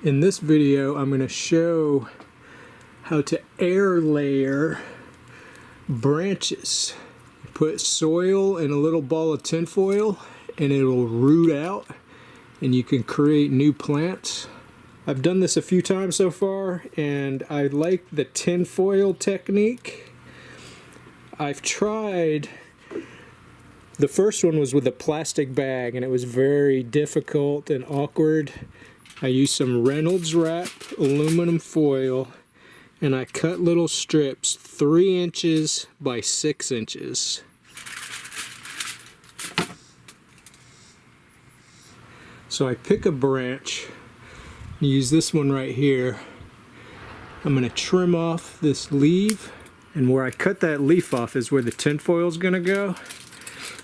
In this video, I'm going to show how to air layer branches. Put soil in a little ball of tinfoil and it will root out and you can create new plants. I've done this a few times so far and I like the tinfoil technique. I've tried, the first one was with a plastic bag and it was very difficult and awkward. I used some Reynolds wrap aluminum foil and I cut little strips 3 inches by 6 inches. So I pick a branch, use this one right here. I'm going to trim off this leaf, and where I cut that leaf off is where the tinfoil is going to go.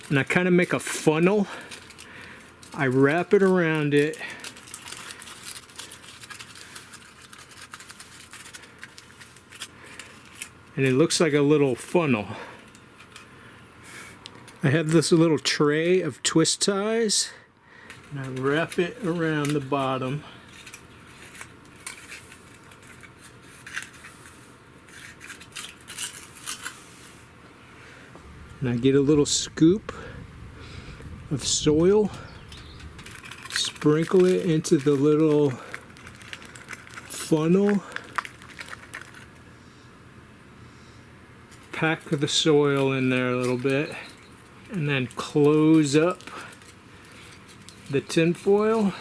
And I kind of make a funnel. I wrap it around it. And it looks like a little funnel. I have this little tray of twist ties and I wrap it around the bottom. And I get a little scoop of soil, sprinkle it into the little funnel. Pack the soil in there a little bit and then close up the tinfoil,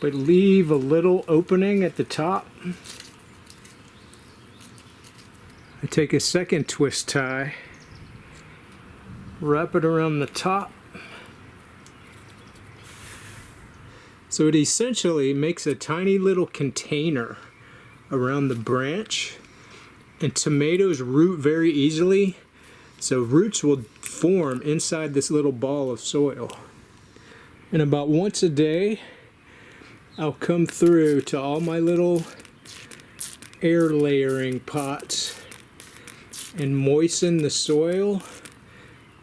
but leave a little opening at the top. I take a second twist tie, wrap it around the top. So it essentially makes a tiny little container around the branch. And tomatoes root very easily, so roots will form inside this little ball of soil. And about once a day, I'll come through to all my little air layering pots and moisten the soil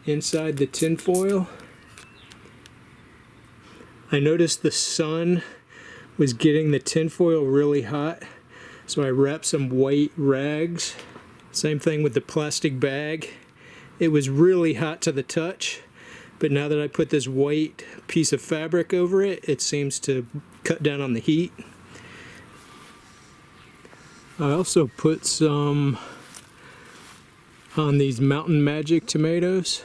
inside the tinfoil. I noticed the sun was getting the tinfoil really hot. So I wrapped some white rags. Same thing with the plastic bag. It was really hot to the touch, but now that I put this white piece of fabric over it, it seems to cut down on the heat. I also put some on these Mountain Magic tomatoes.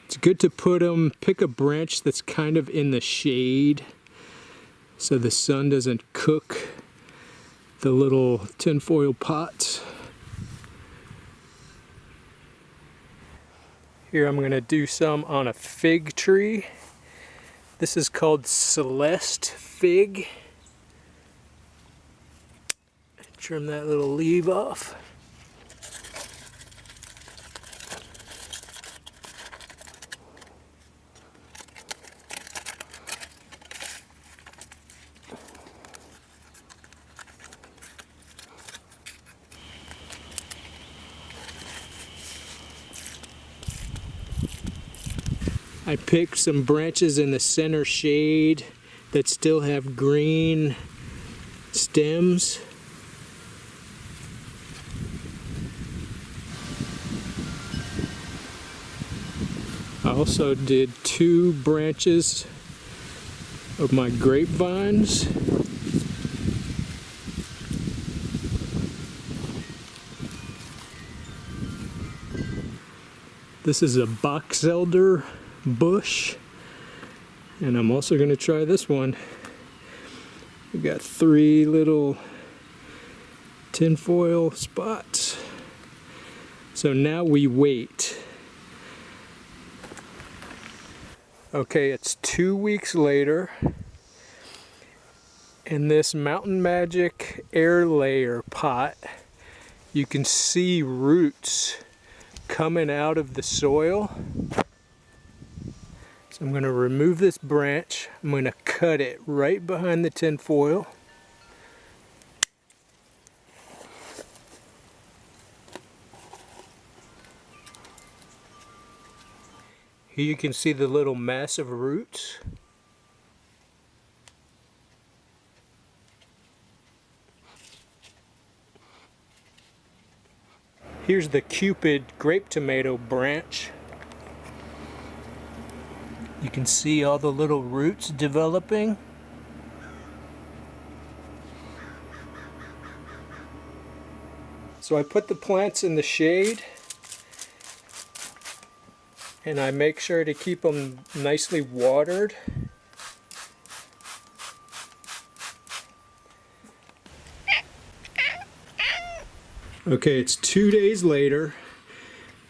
It's good to put them, pick a branch that's kind of in the shade so the sun doesn't cook the little tinfoil pots. Here I'm going to do some on a fig tree. This is called Celeste fig. Trim that little leaf off. I picked some branches in the center shade that still have green stems. I also did 2 branches of my grapevines. This is a box elder bush, and I'm also going to try this one. We got 3 little tinfoil spots. So now we wait. Okay, it's 2 weeks later, in this Mountain Magic air layer pot, you can see roots coming out of the soil. So I'm going to remove this branch. I'm going to cut it right behind the tinfoil. Here you can see the little massive roots. Here's the Cupid grape tomato branch. You can see all the little roots developing. So I put the plants in the shade, and I make sure to keep them nicely watered. Okay, it's 2 days later,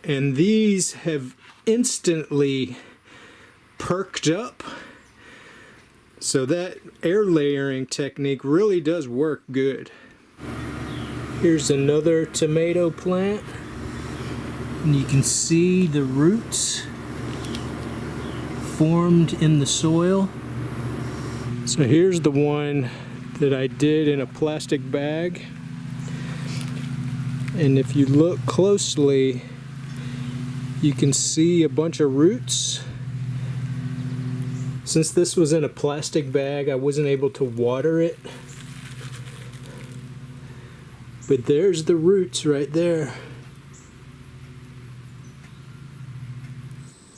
and these have instantly perked up. So that air layering technique really does work good. Here's another tomato plant, and you can see the roots formed in the soil. So here's the one that I did in a plastic bag. And if you look closely, you can see a bunch of roots. Since this was in a plastic bag, I wasn't able to water it. But there's the roots right there.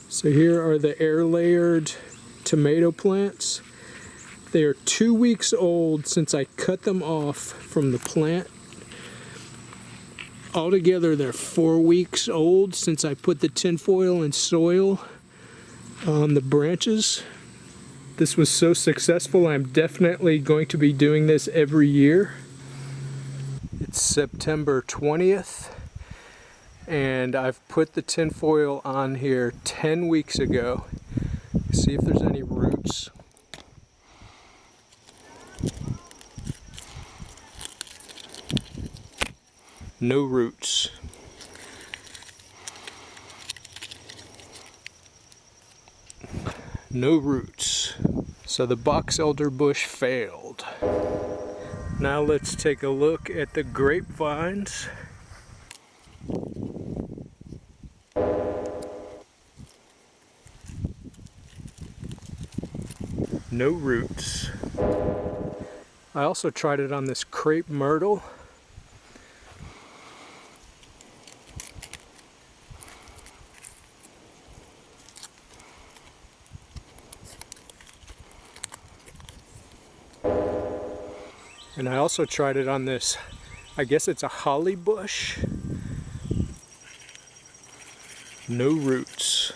So here are the air layered tomato plants. They are 2 weeks old since I cut them off from the plant. Altogether, they're 4 weeks old since I put the tinfoil and soil on the branches. This was so successful, I'm definitely going to be doing this every year. It's September 20th, and I've put the tinfoil on here 10 weeks ago. See if there's any roots. No roots. No roots. So the box elder bush failed. Now let's take a look at the grapevines. No roots. I also tried it on this crepe myrtle. And I also tried it on this, I guess it's a holly bush. No roots.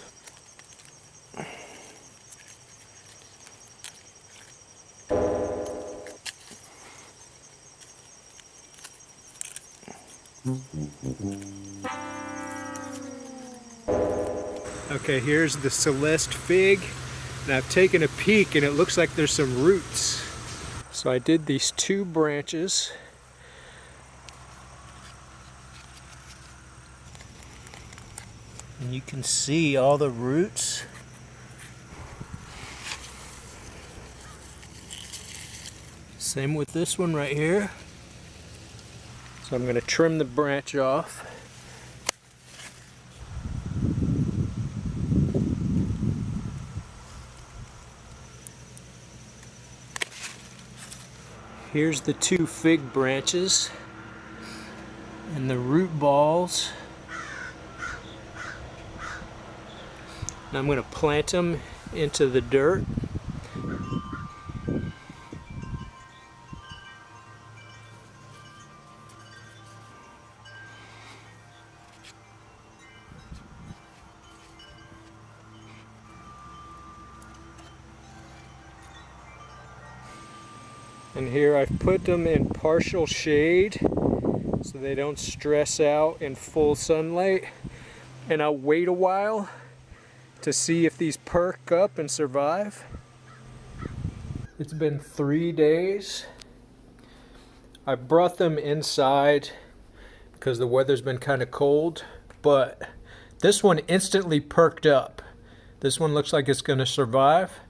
Okay, here's the Celeste fig, and I've taken a peek and it looks like there's some roots. So I did these 2 branches. And you can see all the roots. Same with this one right here. So I'm going to trim the branch off. Here's the 2 fig branches and the root balls. And I'm going to plant them into the dirt. And here I've put them in partial shade so they don't stress out in full sunlight. And I'll wait a while to see if these perk up and survive. It's been 3 days. I brought them inside because the weather's been kind of cold, but this one instantly perked up. This one looks like it's going to survive.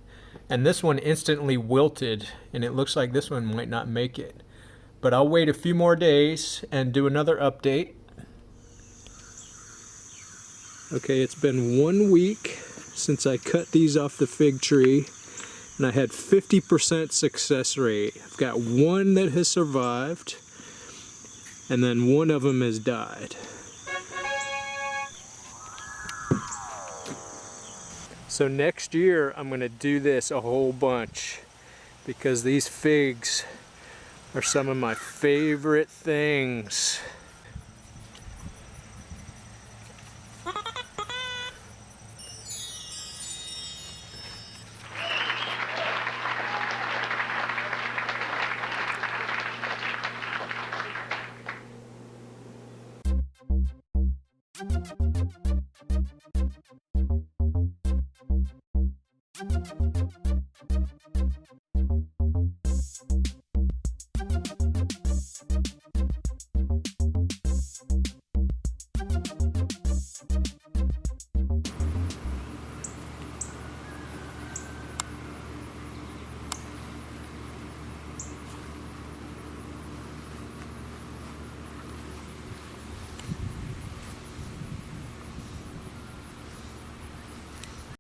And this one instantly wilted, and it looks like this one might not make it. But I'll wait a few more days and do another update. Okay, it's been 1 week since I cut these off the fig tree, and I had 50% success rate. I've got one that has survived, and then one of them has died. So next year I'm gonna do this a whole bunch because these figs are some of my favorite things.